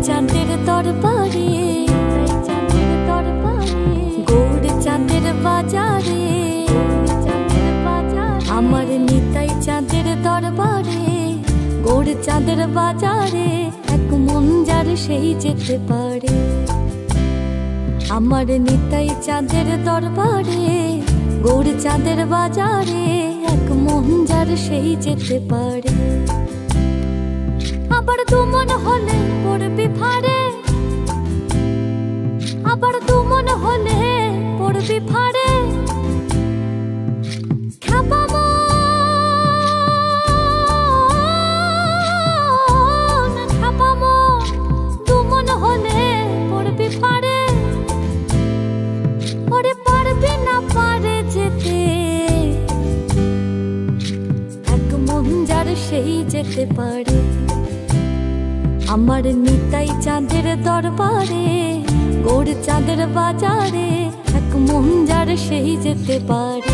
চাঁদের দরবারে, গৌড় চাঁদের বাজারে, আমার নিতাই চাঁদের দরবারে, গৌড় চাঁদের বাজারে, এক মন যার সেই যেতে পারে। আমার নিতাই চাঁদের দরবারে, গৌড় চাঁদের বাজারে, এক মন যার সেই যেতে পারে। আবার দুমন হলে পড়বি ফাড়ে, আবার দুমন হলে পড়বি ফাড়ে, দুমন হলে পড়বি ফাড়ে। ওরে পারবি না পারে যেতে, এক মন যার সেই যেতে পারে। আমার নিতাই চাঁদের দরবারে, গৌড় চাঁদের বাজারে, এক মন যার সেই যেতে পারে।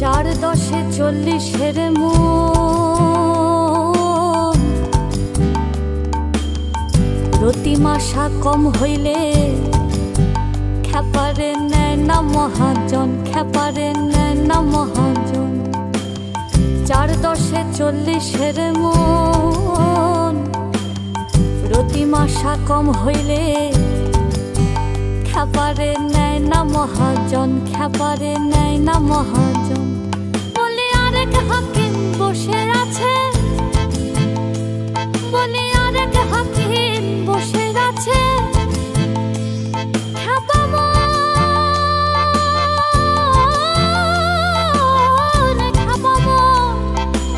চার দশে 40-এর মন, রতিমাশা কম হইলে খেপারে নেয় না মহাজন, খেপারে নেয় না মহাজন। 4 10 40-এর মন, রতিমাশা কম হইলে খেপারে নেয় না মহাজন, খেপারে নেয় না মহাজন। বলে আরেক হাকিম বসে আছে, বলে আরেক হাকিম বসে আছে,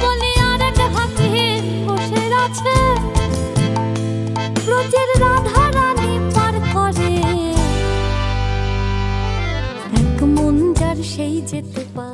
বলে আরেক হাকিম বসে আছে। ব্রজের রাধা রানী পার করে, এক মন যার সেই যেতে পারে।